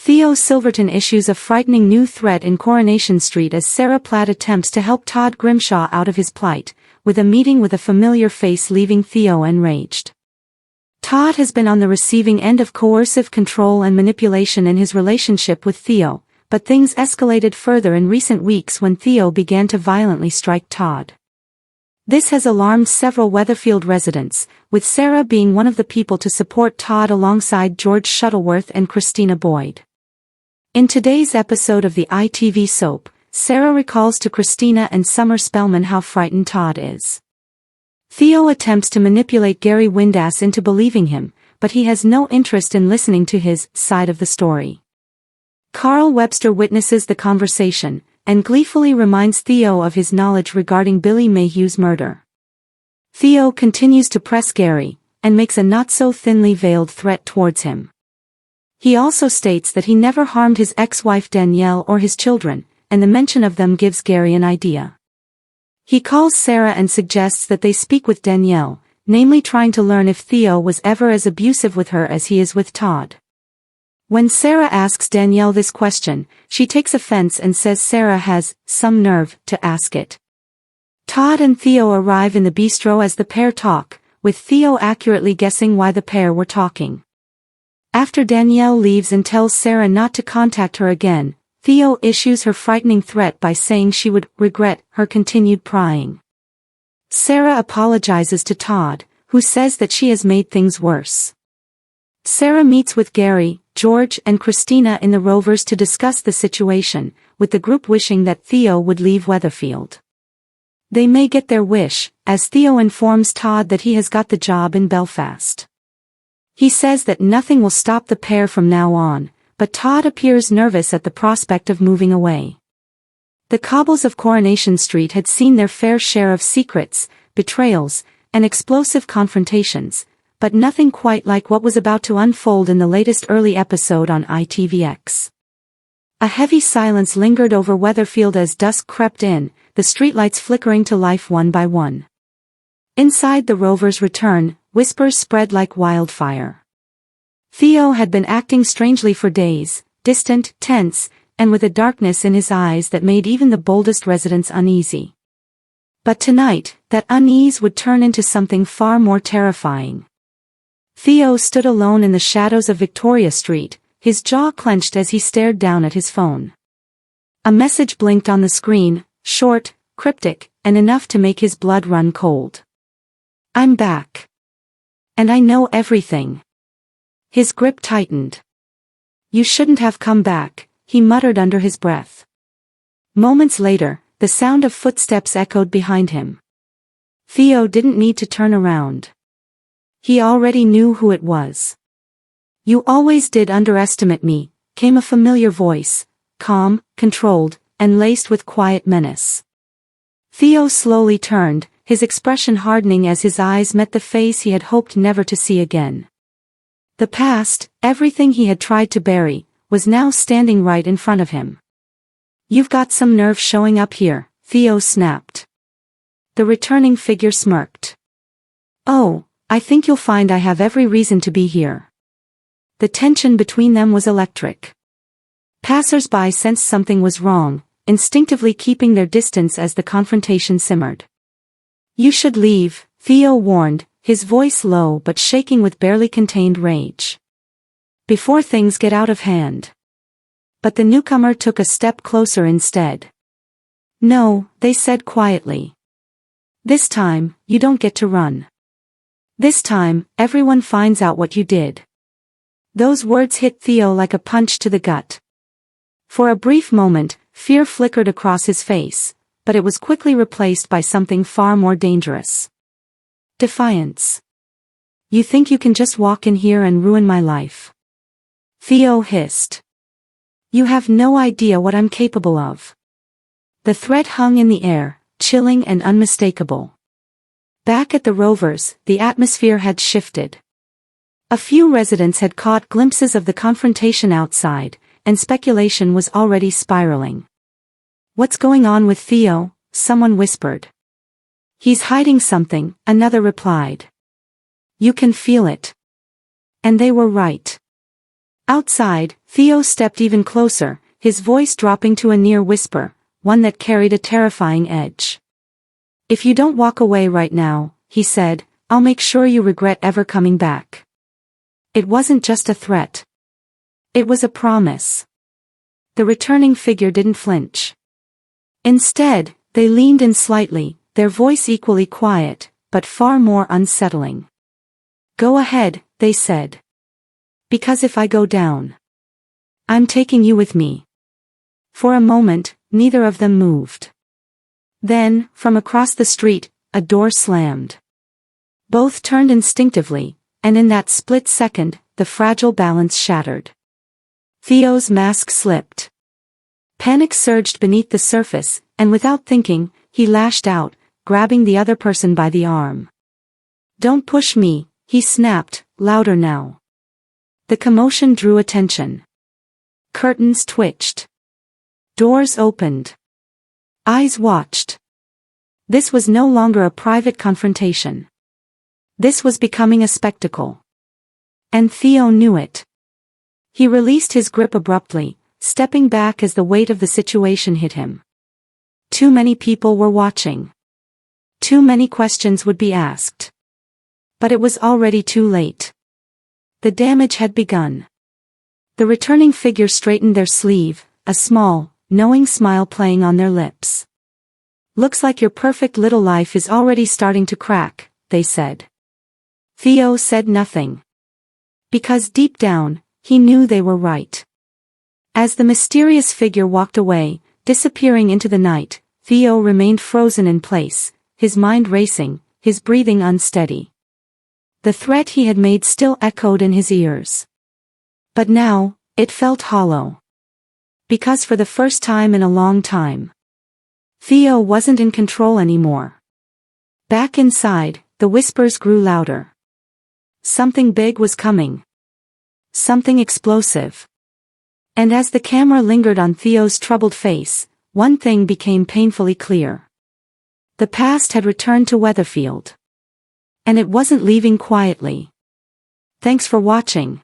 Theo Silverton issues a frightening new threat in Coronation Street as Sarah Platt attempts to help Todd Grimshaw out of his plight, with a meeting with a familiar face leaving Theo enraged. Todd has been on the receiving end of coercive control and manipulation in his relationship with Theo, but things escalated further in recent weeks when Theo began to violently strike Todd. This has alarmed several Weatherfield residents, with Sarah being one of the people to support Todd alongside George Shuttleworth and Christina Boyd. In today's episode of the ITV soap, Sarah recalls to Christina and Summer Spellman how frightened Todd is. Theo attempts to manipulate Gary Windass into believing him, but he has no interest in listening to his side of the story. Carl Webster witnesses the conversation, and gleefully reminds Theo of his knowledge regarding Billy Mayhew's murder. Theo continues to press Gary, and makes a not-so-thinly veiled threat towards him. He also states that he never harmed his ex-wife Danielle or his children, and the mention of them gives Gary an idea. He calls Sarah and suggests that they speak with Danielle, namely trying to learn if Theo was ever as abusive with her as he is with Todd. When Sarah asks Danielle this question, she takes offense and says Sarah has some nerve to ask it. Todd and Theo arrive in the bistro as the pair talk, with Theo accurately guessing why the pair were talking. After Danielle leaves and tells Sarah not to contact her again, Theo issues her frightening threat by saying she would regret her continued prying. Sarah apologizes to Todd, who says that she has made things worse. Sarah meets with Gary, George and Christina in the Rovers to discuss the situation, with the group wishing that Theo would leave Weatherfield. They may get their wish, as Theo informs Todd that he has got the job in Belfast. He says that nothing will stop the pair from now on, but Todd appears nervous at the prospect of moving away. The cobbles of Coronation Street had seen their fair share of secrets, betrayals, and explosive confrontations, but nothing quite like what was about to unfold in the latest early episode on ITVX. A heavy silence lingered over Weatherfield as dusk crept in, the streetlights flickering to life one by one. Inside the Rovers' return, whispers spread like wildfire. Theo had been acting strangely for days, distant, tense, and with a darkness in his eyes that made even the boldest residents uneasy. But tonight, that unease would turn into something far more terrifying. Theo stood alone in the shadows of Victoria Street, his jaw clenched as he stared down at his phone. A message blinked on the screen, short, cryptic, and enough to make his blood run cold. "I'm back. And I know everything." His grip tightened. "You shouldn't have come back," he muttered under his breath. Moments later, the sound of footsteps echoed behind him. Theo didn't need to turn around. He already knew who it was. "You always did underestimate me," came a familiar voice, calm, controlled, and laced with quiet menace. Theo slowly turned, his expression hardening as his eyes met the face he had hoped never to see again. The past, everything he had tried to bury, was now standing right in front of him. "You've got some nerve showing up here," Theo snapped. The returning figure smirked. "Oh, I think you'll find I have every reason to be here." The tension between them was electric. Passers-by sensed something was wrong, instinctively keeping their distance as the confrontation simmered. "You should leave," Theo warned, his voice low but shaking with barely contained rage. "Before things get out of hand." But the newcomer took a step closer instead. "No," they said quietly. "This time, you don't get to run. This time, everyone finds out what you did." Those words hit Theo like a punch to the gut. For a brief moment, fear flickered across his face, but it was quickly replaced by something far more dangerous. Defiance. "You think you can just walk in here and ruin my life?" Theo hissed. "You have no idea what I'm capable of." The threat hung in the air, chilling and unmistakable. Back at the Rovers, the atmosphere had shifted. A few residents had caught glimpses of the confrontation outside, and speculation was already spiraling. "What's going on with Theo?" someone whispered. "He's hiding something," another replied. "You can feel it." And they were right. Outside, Theo stepped even closer, his voice dropping to a near whisper, one that carried a terrifying edge. "If you don't walk away right now," he said, "I'll make sure you regret ever coming back." It wasn't just a threat. It was a promise. The returning figure didn't flinch. Instead, they leaned in slightly, their voice equally quiet, but far more unsettling. "Go ahead," they said. "Because if I go down, I'm taking you with me." For a moment, neither of them moved. Then, from across the street, a door slammed. Both turned instinctively, and in that split second, the fragile balance shattered. Theo's mask slipped. Panic surged beneath the surface, and without thinking, he lashed out, grabbing the other person by the arm. "Don't push me," he snapped, louder now. The commotion drew attention. Curtains twitched. Doors opened. Eyes watched. This was no longer a private confrontation. This was becoming a spectacle. And Theo knew it. He released his grip abruptly, stepping back as the weight of the situation hit him. Too many people were watching. Too many questions would be asked. But it was already too late. The damage had begun. The returning figure straightened their sleeve, a small, knowing smile playing on their lips. "Looks like your perfect little life is already starting to crack," they said. Theo said nothing. Because deep down, he knew they were right. As the mysterious figure walked away, disappearing into the night, Theo remained frozen in place, his mind racing, his breathing unsteady. The threat he had made still echoed in his ears. But now, it felt hollow. Because for the first time in a long time, Theo wasn't in control anymore. Back inside, the whispers grew louder. Something big was coming. Something explosive. And as the camera lingered on Theo's troubled face, one thing became painfully clear. The past had returned to Weatherfield. And it wasn't leaving quietly. Thanks for watching.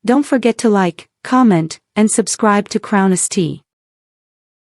Don't forget to like, comment, and subscribe to Coronation.